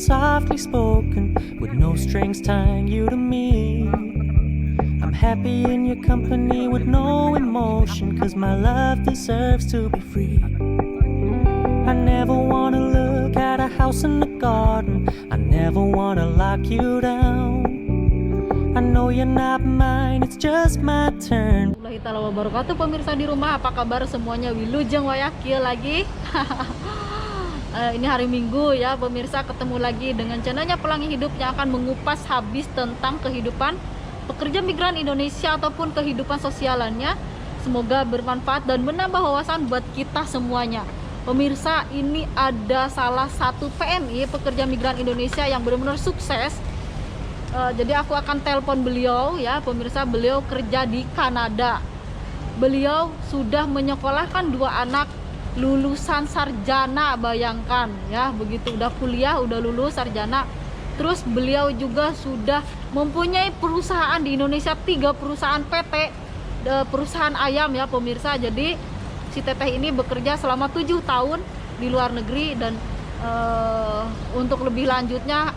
softly spoken, with no strings tying you to me. I'm happy in your company with no emotion, 'cause my love deserves to be free. I never wanna look at a house in the garden, I never wanna lock you down. I know you're not mine, it's just my turn. Warahmatullahi wabarakatuh, pemirsa di rumah, apa kabar semuanya? Wilujeng Wayakil lagi. Ini hari Minggu ya pemirsa, ketemu lagi dengan channelnya Pelangi Hidup yang akan mengupas habis tentang kehidupan pekerja migran Indonesia ataupun kehidupan sosialannya. Semoga bermanfaat dan menambah wawasan buat kita semuanya. Pemirsa, ini ada salah satu PMI, pekerja migran Indonesia, yang benar-benar sukses. Jadi aku akan telepon beliau ya pemirsa. Beliau kerja di Kanada. Beliau sudah menyekolahkan 2 anak lulusan sarjana, bayangkan ya, begitu udah kuliah, udah lulus sarjana. Terus beliau juga sudah mempunyai perusahaan di Indonesia, 3 perusahaan PT, perusahaan ayam ya pemirsa. Jadi si teteh ini bekerja selama 7 tahun di luar negeri. Dan untuk lebih lanjutnya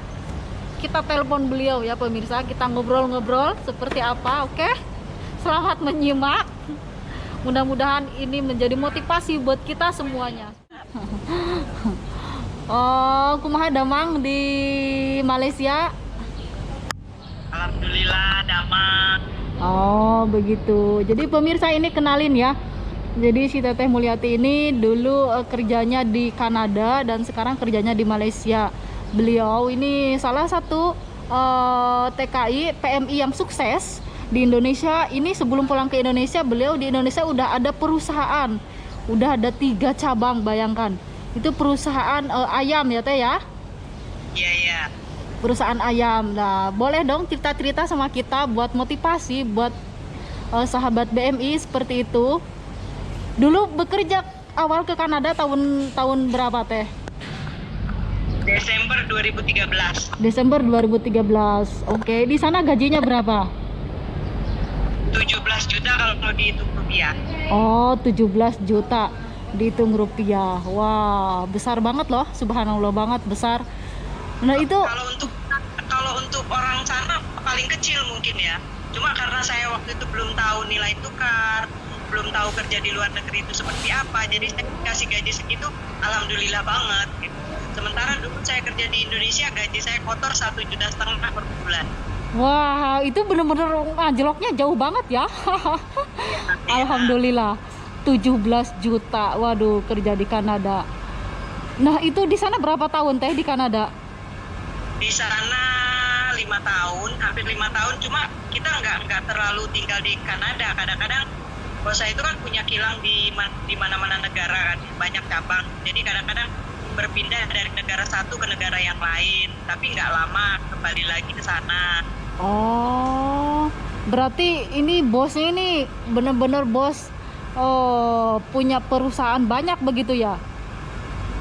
kita telepon beliau ya pemirsa, kita ngobrol-ngobrol seperti apa. Oke, selamat menyimak. Mudah-mudahan ini menjadi motivasi buat kita semuanya. Oh, kumaha damang di Malaysia? Alhamdulillah damang. Oh, begitu. Jadi pemirsa ini kenalin ya. Jadi si Teteh Mulyati ini dulu kerjanya di Kanada dan sekarang kerjanya di Malaysia. Beliau ini salah satu TKI PMI yang sukses di Indonesia. Ini sebelum pulang ke Indonesia, beliau di Indonesia udah ada perusahaan, udah ada 3 cabang, bayangkan. Itu perusahaan ayam ya teh ya? Iya iya. Perusahaan ayam. Nah, boleh dong cerita-cerita sama kita buat motivasi buat sahabat BMI seperti itu. Dulu bekerja awal ke Kanada tahun berapa teh? Desember 2013. Desember 2013. Oke, di sana gajinya berapa? 17 juta kalau dihitung rupiah. Oh, 17 juta dihitung rupiah. Wah, besar banget loh. Subhanallah banget besar. Nah, itu Kalau untuk orang sana paling kecil mungkin ya. Cuma karena saya waktu itu belum tahu nilai tukar, belum tahu kerja di luar negeri itu seperti apa, jadi saya kasih gaji segitu alhamdulillah banget gitu. Sementara dulu saya kerja di Indonesia, gaji saya kotor 1,5 juta per bulan. wah, itu bener-bener anjloknya jauh banget ya. Alhamdulillah 17 juta. Waduh, kerja di Kanada. Nah, itu di sana berapa tahun teh di Kanada? Di sana 5 tahun, hampir 5 tahun. Cuma kita nggak terlalu tinggal di Kanada. Kadang-kadang bos saya itu kan punya kilang di mana-mana negara kan, banyak cabang. Jadi kadang-kadang berpindah dari negara satu ke negara yang lain, tapi nggak lama kembali lagi ke sana. Oh, berarti ini bosnya ini bener-bener bos punya perusahaan banyak begitu ya?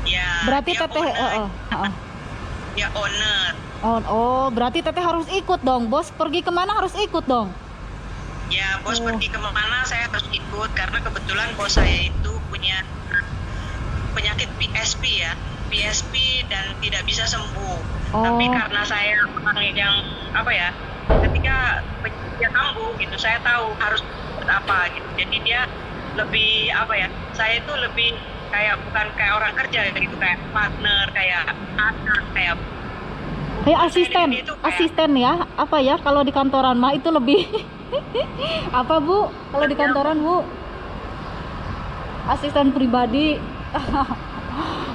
Ya. Berarti dia teteh owner. Ya owner. Oh, berarti teteh harus ikut dong. Bos pergi kemana harus ikut dong? Ya, bos pergi kemana saya harus ikut karena kebetulan bos saya itu punya penyakit PSP ya, PSP dan tidak bisa sembuh. Tapi karena saya orang yang apa ya, ketika penyakitnya kambuh gitu, saya tahu harus buat apa gitu. Jadi dia lebih apa ya, saya itu lebih kayak bukan kayak orang kerja gitu, kayak partner, kayak anak, kayak asisten ya, apa ya kalau di kantoran mah itu lebih apa Bu? Kalau di kantoran Bu, asisten pribadi.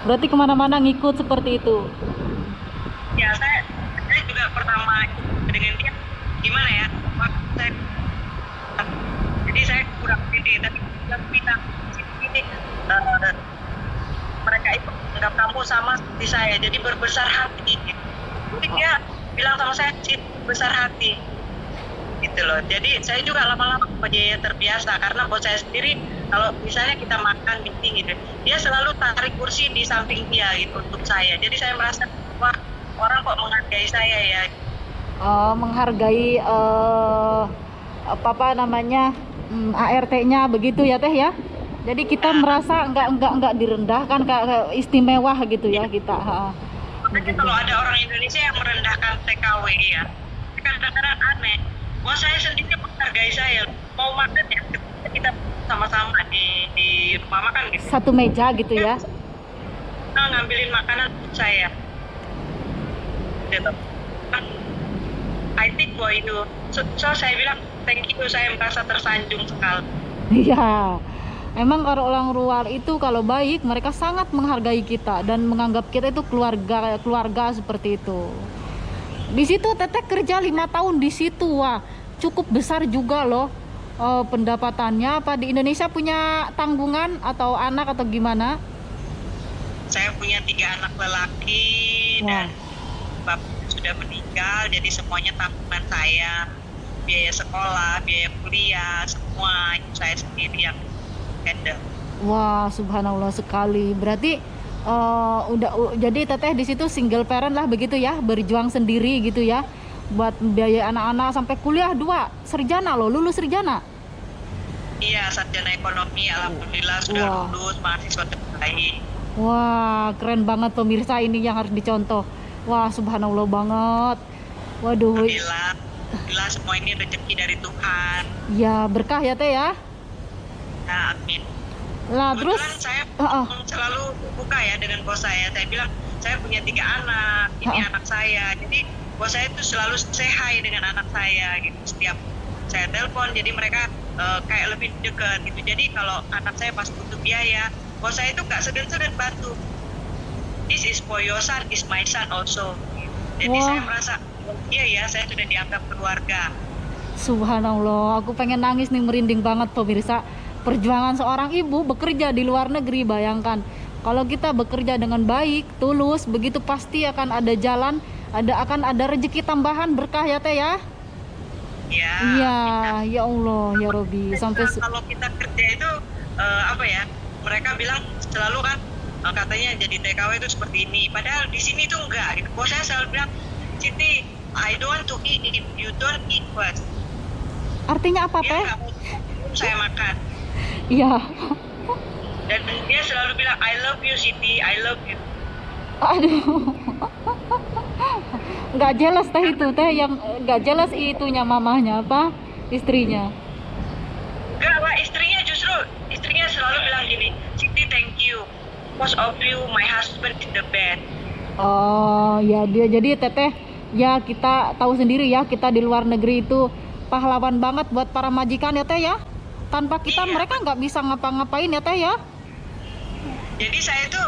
Berarti kemana-mana ngikut seperti itu. Ya, saya juga pertama dengan dia gimana ya, saya, jadi saya kurang pede, tapi yang bilang ini mereka itu menganggap kamu sama seperti saya, jadi berbesar hati. Jadi dia bilang sama saya, besar hati gitu loh. Jadi saya juga lama-lama jadi terbiasa karena bos saya sendiri kalau misalnya kita makan meeting gitu, dia selalu tarik kursi di samping dia gitu untuk saya. Jadi saya merasa wah, orang kok menghargai saya ya. Menghargai apa namanya ART-nya begitu ya teh ya. Jadi kita merasa enggak direndahkan, kayak istimewa gitu ya kita. Makanya kalau ada orang Indonesia yang merendahkan TKW ya, kadang-kadang aneh. Wah, saya sendiri menghargai saya. Mau makan ya, kita sama-sama di rumah makan gitu. Satu meja gitu ya. Nah, ngambilin makanan untuk saya. Gitu. I think for itu. So saya bilang thank you, saya merasa tersanjung sekali. Iya. Emang orang luar itu kalau baik mereka sangat menghargai kita dan menganggap kita itu keluarga seperti itu. Di situ Teteh kerja 5 tahun di situ, wah cukup besar juga loh pendapatannya. Apa di Indonesia punya tanggungan atau anak atau gimana? Saya punya 3 anak lelaki. Wah. Dan bapak sudah meninggal, jadi semuanya tanggungan saya, biaya sekolah, biaya kuliah, semua itu saya sendiri yang handle. Wah, subhanallah sekali. Berarti jadi Teteh di situ single parent lah begitu ya, berjuang sendiri gitu ya, buat biaya anak-anak sampai kuliah 2 sarjana loh, lulus sarjana. Iya, sarjana ekonomi, alhamdulillah sudah Wah. lulus, mahasiswa terbaik. Wah, keren banget pemirsa, ini yang harus dicontoh. Wah, subhanallah banget. Waduh, Alhamdulillah semua ini rezeki dari Tuhan. ya berkah ya Teh ya. Nah, amin. Lah terus, Kebetulan saya Heeh. selalu buka ya dengan bos saya. Saya bilang saya punya 3 anak, ini Heeh. anak saya. Jadi bos saya itu selalu say hi dengan anak saya gitu. Setiap saya telepon, jadi mereka kayak lebih dekat gitu. Jadi kalau anak saya pas butuh biaya, bos saya itu nggak segan-segan bantu. This is for your son, is my son also. Jadi Wah. saya merasa iya ya, saya sudah dianggap keluarga. Subhanallah, aku pengen nangis nih, merinding banget pemirsa. Perjuangan seorang ibu bekerja di luar negeri, bayangkan. Kalau kita bekerja dengan baik, tulus, begitu pasti akan ada jalan, akan ada rezeki tambahan, berkah ya Teh ya. Ya. Iya, ya Allah, ya Robi. Sampai Kalau kita kerja itu apa ya? Mereka bilang selalu kan katanya jadi TKW itu seperti ini. Padahal di sini tuh enggak. Gitu. Bos saya selalu bilang, Siti, I don't want to eat if you don't eat first. artinya apa Dia Teh? nggak mau saya makan. Iya. Dan dia selalu bilang, I love you Siti, I love you. Aduh. Nggak jelas Teh itu Teh, yang nggak jelas itunya mamahnya apa? Istrinya. Enggak, Pak, istrinya selalu bilang gini, Siti thank you. Most of you, my husband is the best. Oh ya, dia jadi Teteh ya, kita tahu sendiri ya, kita di luar negeri itu pahlawan banget buat para majikan ya Teh ya. Tanpa kita Iya. mereka nggak bisa ngapa-ngapain ya Teh ya. Jadi saya tuh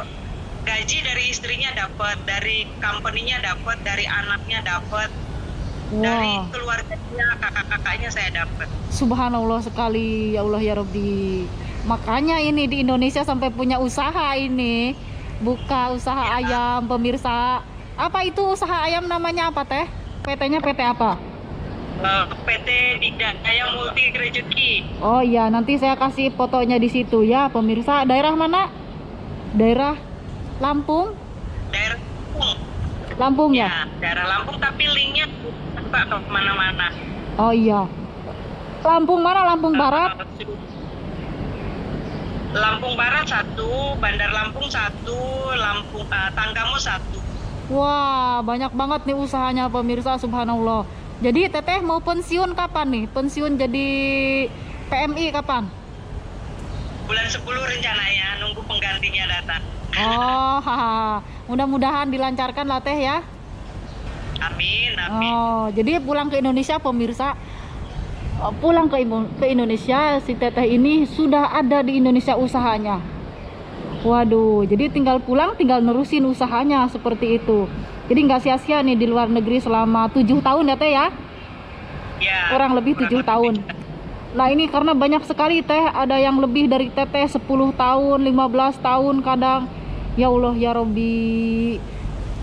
gaji dari istrinya dapat, dari company-nya dapat, dari anaknya dapat, dari Wah, keluarganya, kakak-kakaknya saya dapat. subhanallah sekali, ya Allah ya Rabbi. Makanya ini di Indonesia sampai punya usaha ini, buka usaha ayam pemirsa. Apa itu usaha ayam, namanya apa Teh? PT-nya PT apa? PT Digdaya Multi Rezeki. Oh iya, nanti saya kasih fotonya di situ ya pemirsa. Daerah mana? Daerah Lampung? Daerah Lampung. Lampung ya? Ya, daerah Lampung, tapi linknya buka ke mana-mana. Oh iya. Lampung mana? Lampung Barat? Lampung Barat 1, Bandar Lampung 1, Lampung Tanggamu 1. Wah, banyak banget nih usahanya pemirsa, subhanallah. Jadi Teteh mau pensiun kapan nih? Pensiun jadi PMI kapan? Bulan 10 rencananya, nunggu penggantinya datang. Oh, haha. Mudah-mudahan dilancarkan lah Teh ya. Amin, amin. Oh, jadi pulang ke Indonesia pemirsa. Pulang ke Indonesia, si Teteh ini sudah ada di Indonesia usahanya. Waduh, jadi tinggal pulang, tinggal nerusin usahanya seperti itu. Jadi nggak sia-sia nih di luar negeri selama 7 tahun ya Teh ya. Ya, Kurang lebih 7 tahun. Nah ini karena banyak sekali Teh, ada yang lebih dari Teteh 10 tahun, 15 tahun kadang. Ya Allah ya Robbi.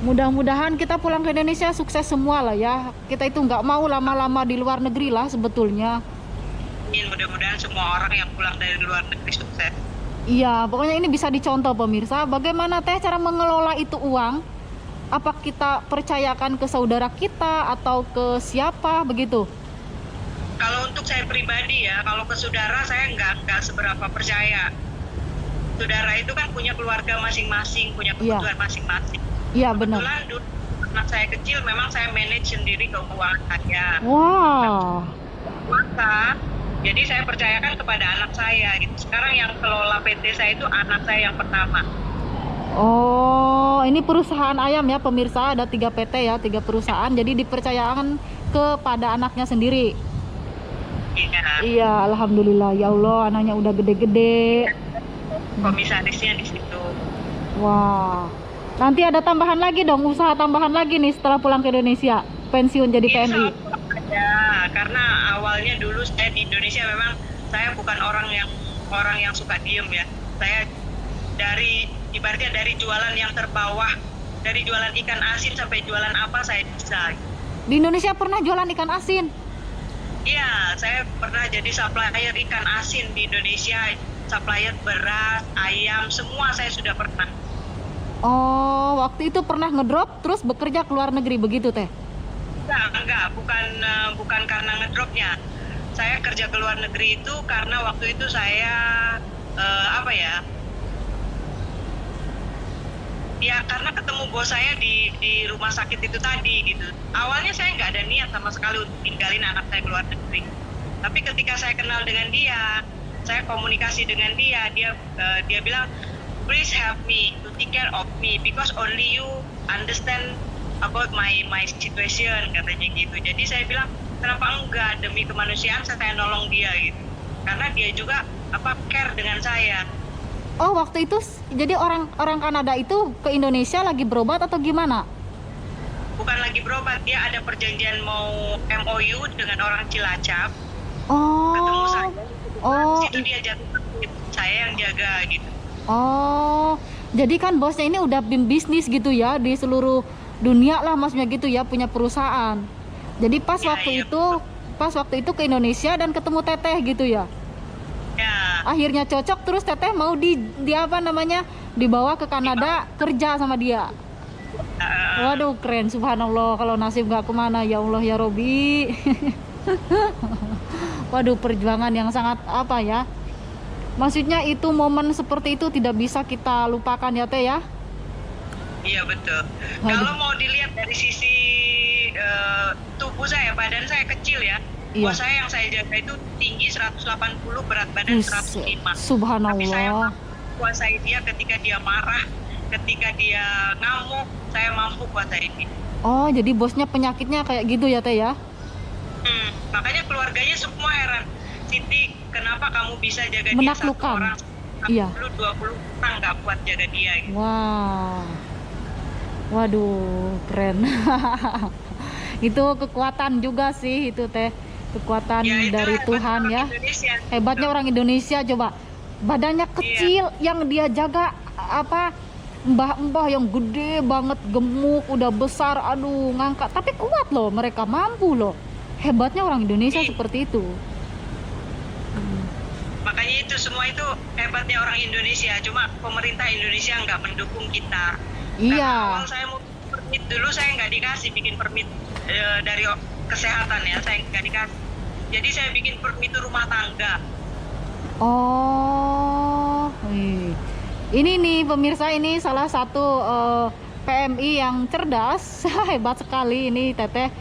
Mudah-mudahan kita pulang ke Indonesia sukses semua lah ya. Kita itu nggak mau lama-lama di luar negeri lah sebetulnya. Mudah-mudahan semua orang yang pulang dari luar negeri sukses. Iya, pokoknya ini bisa dicontoh pemirsa. Bagaimana Teh cara mengelola itu uang? Apa kita percayakan ke saudara kita atau ke siapa begitu? Kalau untuk saya pribadi ya, kalau ke saudara saya nggak seberapa percaya. Saudara itu kan punya keluarga masing-masing, punya kebutuhan masing-masing. Iya benar. Kebetulan dulu anak saya kecil memang saya manage sendiri keuangan saya. Wah. Maka jadi saya percayakan kepada anak saya gitu. Sekarang yang kelola PT saya itu anak saya yang pertama. Oh, ini perusahaan ayam ya pemirsa, ada 3 PT ya, 3 perusahaan, jadi dipercayakan kepada anaknya sendiri. Iya. Iya, alhamdulillah ya Allah, anaknya udah gede-gede. Komisarisnya di situ. Wah, nanti ada tambahan lagi dong, usaha tambahan lagi nih setelah pulang ke Indonesia, pensiun jadi Insya PNI. Allah ada, karena awalnya dulu saya di Indonesia memang saya bukan orang yang suka diem ya. Saya ibaratnya dari jualan yang terbawah, dari jualan ikan asin sampai jualan apa saya bisa. Di Indonesia pernah jualan ikan asin? Iya, saya pernah jadi supplier ikan asin di Indonesia, supplier beras, ayam, semua saya sudah pernah. Oh, waktu itu pernah ngedrop terus bekerja ke luar negeri begitu teh? Enggak, bukan karena ngedropnya. Saya kerja ke luar negeri itu karena waktu itu saya apa ya? Ya karena ketemu bos saya di rumah sakit itu tadi gitu. Awalnya saya nggak ada niat sama sekali untuk tinggalin anak saya ke luar negeri. Tapi ketika saya kenal dengan dia, saya komunikasi dengan dia bilang, please help me to take care of me because only you understand about my situation, katanya gitu. Jadi saya bilang, kenapa enggak, demi kemanusiaan saya nolong dia gitu. Karena dia juga care dengan saya. Oh, waktu itu jadi orang Kanada itu ke Indonesia lagi berobat atau gimana? Bukan lagi berobat, dia ada perjanjian mau MOU dengan orang Cilacap. Ketemu Oh. saya. Oh. Situ dia jatuh sakit, saya yang jaga gitu. Oh. Jadi kan bosnya ini udah bisnis gitu ya di seluruh dunia lah maksudnya gitu ya, punya perusahaan. Jadi pas Ya, waktu iya, itu ke Indonesia dan ketemu Teteh gitu ya. Ya, Akhirnya cocok terus Teteh mau di apa namanya dibawa ke Kanada kerja sama dia. Waduh keren, subhanallah, kalau nasib gak kemana ya Allah ya Robi. Waduh, perjuangan yang sangat apa ya, maksudnya itu momen seperti itu tidak bisa kita lupakan ya Teh ya. iya betul. Waduh. Kalau mau dilihat dari sisi tubuh saya, badan saya kecil ya. Iya. Bos saya yang saya jaga itu tinggi 180, berat badan 105. Tapi saya Subhanallah. mampu kuasai dia ketika dia marah, ketika dia ngamuk, saya mampu kuasai dia. Oh, jadi bosnya penyakitnya kayak gitu ya Teh ya. Makanya keluarganya semua heran. Siti, kenapa kamu bisa jaga dia satu Menaklukkan. orang? Iya. 20 orang nggak kuat jaga dia. Gitu. Wah. Waduh, keren. Itu kekuatan juga sih itu Teh. Kekuatan Ya, itu dari hebat Tuhan orang ya. Indonesia. Hebatnya orang Indonesia, coba. Badannya kecil yang dia jaga apa, mbah-mbah yang gede banget, gemuk, udah besar, aduh ngangkat, tapi kuat loh, mereka mampu loh. Hebatnya orang Indonesia seperti itu. Makanya itu semua itu hebatnya orang Indonesia. Cuma pemerintah Indonesia nggak mendukung kita. Iya. Karena awal saya mau permit dulu, saya nggak dikasih bikin permit dari kesehatan ya, saya nggak dikasih. Jadi saya bikin permit rumah tangga. Oh, ini nih pemirsa, ini salah satu PMI yang cerdas, hebat sekali ini Teteh,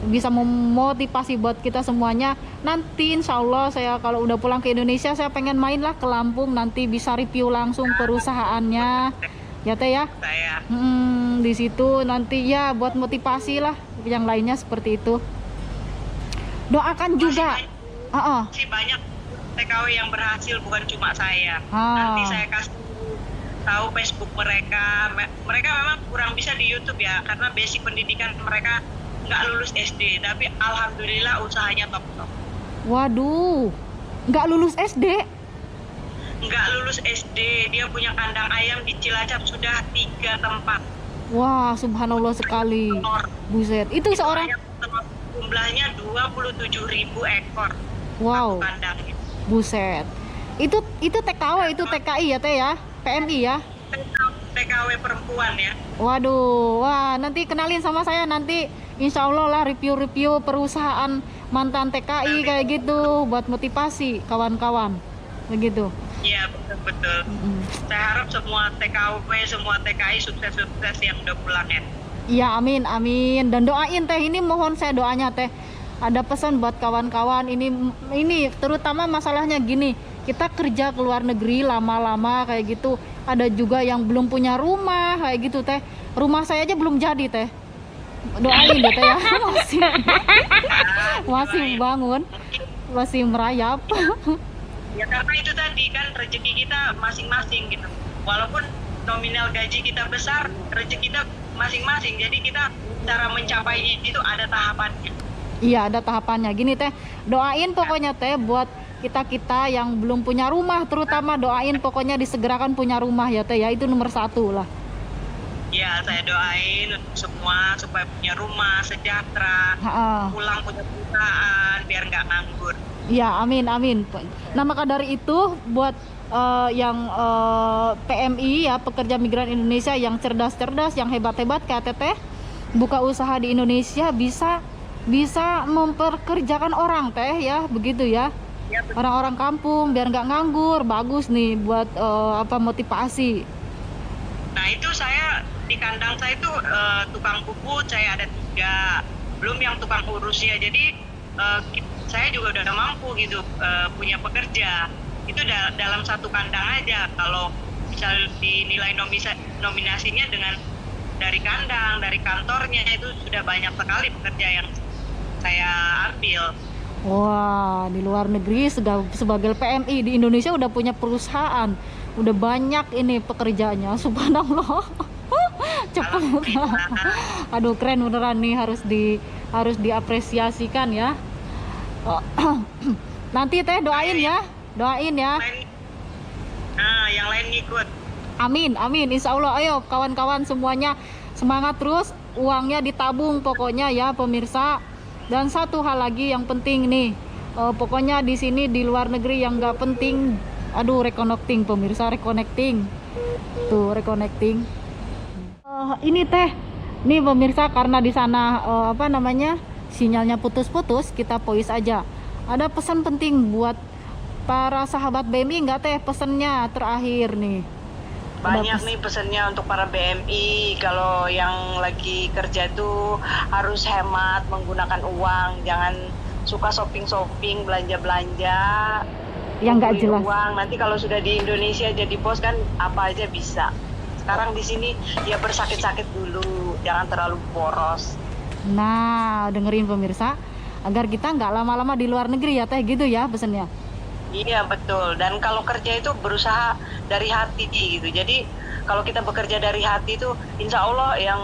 bisa memotivasi buat kita semuanya. Nanti insya Allah saya kalau udah pulang ke Indonesia saya pengen main lah ke Lampung, nanti bisa review langsung perusahaannya, ya Teh ya. Saya Di situ nanti ya buat motivasi lah, yang lainnya seperti itu. Doakan juga. masih banyak TKW yang berhasil, bukan cuma saya. Ah. Nanti saya kasih tahu Facebook mereka. Mereka memang kurang bisa di YouTube ya, karena basic pendidikan mereka nggak lulus SD, tapi alhamdulillah usahanya top-top. Waduh, nggak lulus SD? Nggak lulus SD, dia punya kandang ayam di Cilacap sudah 3 tempat. Wah, subhanallah sekali. Buset, itu seorang. Jumlahnya 27.000 ekor. Wow. Satu kandangnya. Buset. Itu TKW, itu TKI ya Teh ya, PMI ya. TKW perempuan ya. Waduh, wah nanti kenalin sama saya nanti, insya Allah lah review perusahaan mantan TKI kayak gitu buat motivasi kawan-kawan, begitu. Iya, betul-betul. Saya harap semua TKW, semua TKI sukses-sukses yang udah pulang ya. Iya, amin, amin. Dan doain teh, ini mohon saya doanya teh. Ada pesan buat kawan-kawan ini terutama masalahnya gini, kita kerja ke luar negeri lama-lama kayak gitu, ada juga yang belum punya rumah kayak gitu teh. Rumah saya aja belum jadi teh. Doain deh teh ya. masih bangun, masih merayap. Ya karena itu tadi kan rezeki kita masing-masing gitu. Walaupun nominal gaji kita besar, rezeki kita masing-masing. Jadi kita cara mencapainya itu ada tahapannya. Iya, ada tahapannya. Gini teh, doain pokoknya teh buat kita-kita yang belum punya rumah, terutama doain pokoknya disegerakan punya rumah ya teh ya, itu nomor 1 lah. Ya, saya doain untuk semua supaya punya rumah, sejahtera, pulang punya perusahaan, biar nggak nganggur. Ya, amin, amin. Nah, maka dari itu buat yang PMI ya, pekerja migran Indonesia yang cerdas-cerdas, yang hebat-hebat kayak Teteh, buka usaha di Indonesia bisa memperkerjakan orang teh ya, begitu ya. Orang-orang kampung biar nggak nganggur, bagus nih buat motivasi. Nah itu saya di kandang saya itu tukang puput saya ada 3, belum yang tukang urusnya. Jadi saya juga udah mampu gitu punya pekerja. Itu dalam satu kandang aja. Kalau misal dinilai nominasinya dengan dari kandang, dari kantornya, itu sudah banyak sekali pekerja yang saya ambil. Wah, di luar negeri sebagai PMI, di Indonesia udah punya perusahaan, udah banyak ini pekerjaannya, subhanallah. Cepet. Aduh, keren beneran nih, harus diapresiasikan ya. Nanti teh doain ya. Nah, yang lain ngikut. Amin, amin, insya Allah. Ayo kawan-kawan semuanya semangat terus, uangnya ditabung pokoknya ya pemirsa. Dan satu hal lagi yang penting nih, pokoknya di sini di luar negeri yang nggak penting, aduh, reconnecting pemirsa, reconnecting. Ini teh, nih pemirsa, karena di sana sinyalnya putus-putus, kita voice aja. Ada pesan penting buat para sahabat BMI nggak teh, pesannya terakhir nih? Banyak nih pesannya untuk para BMI. Kalau yang lagi kerja tuh harus hemat menggunakan uang, jangan suka shopping, belanja yang nggak jelas uang. Nanti kalau sudah di Indonesia jadi bos kan apa aja bisa. Sekarang di sini ya bersakit-sakit dulu, jangan terlalu boros. Nah, dengerin pemirsa, agar kita nggak lama-lama di luar negeri ya teh, gitu ya pesannya. Iya betul, dan kalau kerja itu berusaha dari hati gitu. Jadi kalau kita bekerja dari hati itu insya Allah yang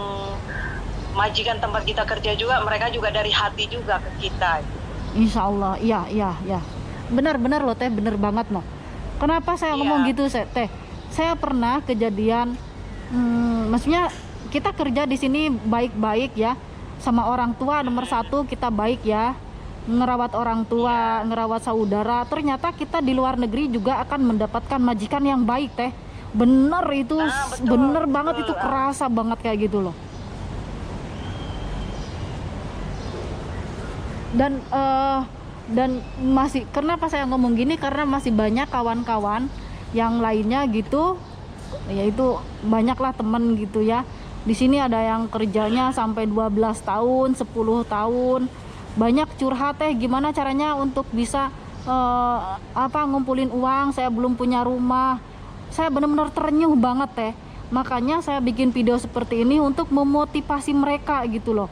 majikan tempat kita kerja juga, mereka juga dari hati juga ke kita. Insya Allah, iya. Benar loh teh, bener banget loh. Kenapa saya ngomong gitu teh? Saya pernah kejadian, maksudnya kita kerja di sini baik-baik ya, sama orang tua nomor 1 kita baik ya, ngerawat orang tua, ngerawat saudara. Ternyata kita di luar negeri juga akan mendapatkan majikan yang baik teh. Bener itu, bener banget itu, kerasa banget kayak gitu loh. Dan masih, kenapa saya ngomong gini, karena masih banyak kawan-kawan yang lainnya gitu, yaitu banyaklah temen gitu ya. Di sini ada yang kerjanya sampai 12 tahun, 10 tahun. Banyak curhat teh, gimana caranya untuk bisa ngumpulin uang, saya belum punya rumah. Saya benar-benar terenyuh banget teh. Makanya saya bikin video seperti ini untuk memotivasi mereka gitu loh.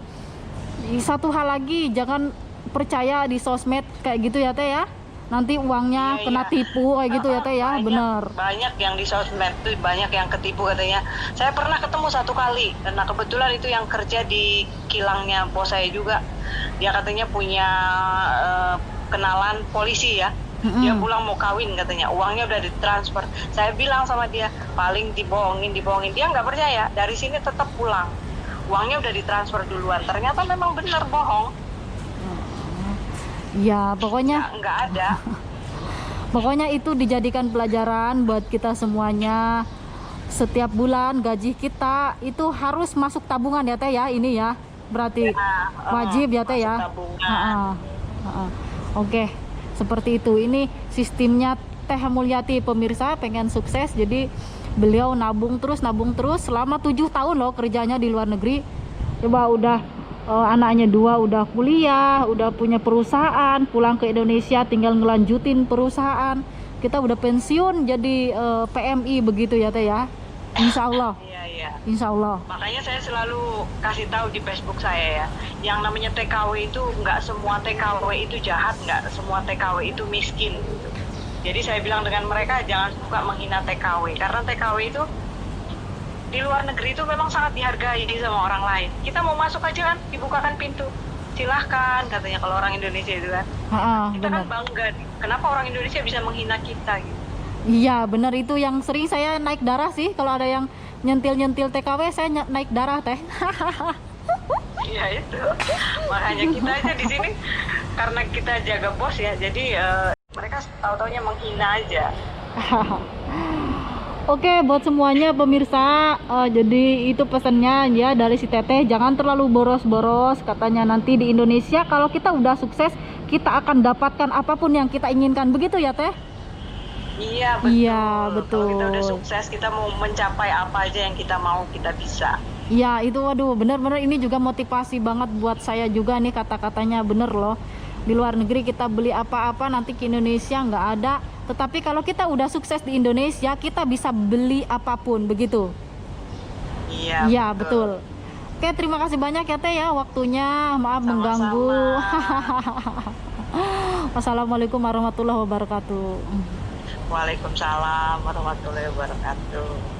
Satu hal lagi, jangan percaya di sosmed kayak gitu ya teh ya. Nanti uangnya kena tipu kayak gitu ya teh ya. Bener. Banyak yang di sosmed tuh, banyak yang ketipu katanya. Saya pernah ketemu 1 kali, karena kebetulan itu yang kerja di kilangnya bos saya juga. Dia katanya punya kenalan polisi ya. Dia pulang mau kawin katanya, uangnya udah ditransfer. Saya bilang sama dia, paling dibohongin. Dia nggak percaya, dari sini tetap pulang, uangnya udah ditransfer duluan. Ternyata memang benar bohong. Ya pokoknya nggak ada. Pokoknya itu dijadikan pelajaran buat kita semuanya. Setiap bulan gaji kita itu harus masuk tabungan ya teh ya, ini ya. Berarti wajib ya teh ya. Oke, seperti itu. Ini sistemnya Teh Mulyati pemirsa pengen sukses, jadi beliau nabung terus selama 7 tahun loh kerjanya di luar negeri. Coba udah anaknya 2 udah kuliah, udah punya perusahaan, pulang ke Indonesia tinggal ngelanjutin perusahaan. Kita udah pensiun jadi PMI begitu ya Teh ya. Insya Allah. Iya. Insya Allah. Makanya saya selalu kasih tahu di Facebook saya ya, yang namanya TKW itu nggak semua TKW itu jahat, nggak semua TKW itu miskin. Gitu. Jadi saya bilang dengan mereka jangan suka menghina TKW, karena TKW itu di luar negeri itu memang sangat dihargai sama orang lain. Kita mau masuk aja kan, dibukakan pintu, silahkan katanya kalau orang Indonesia itu kan. Kita Bener. kan bangga, kenapa orang Indonesia bisa menghina kita gitu. Iya bener, itu yang sering saya naik darah sih kalau ada yang nyentil TKW, saya naik darah Teh. Iya itu, makanya kita aja di sini karena kita jaga bos ya, jadi mereka tahu-taunya menghina aja. Oke, buat semuanya pemirsa, jadi itu pesannya ya dari si Teteh, jangan terlalu boros-boros. Katanya nanti di Indonesia kalau kita udah sukses, kita akan dapatkan apapun yang kita inginkan, begitu ya Teh? Iya betul. Iya betul. Kalau kita udah sukses, kita mau mencapai apa aja yang kita mau, kita bisa. Iya itu, waduh bener-bener ini juga motivasi banget buat saya juga nih, kata-katanya bener loh. Di luar negeri kita beli apa-apa nanti ke Indonesia nggak ada, tetapi kalau kita udah sukses di Indonesia kita bisa beli apapun, begitu. Iya betul. Oke, terima kasih banyak ya Teh ya waktunya, maaf Sama-sama. mengganggu. Wassalamualaikum warahmatullahi wabarakatuh. Waalaikumsalam warahmatullahi wabarakatuh.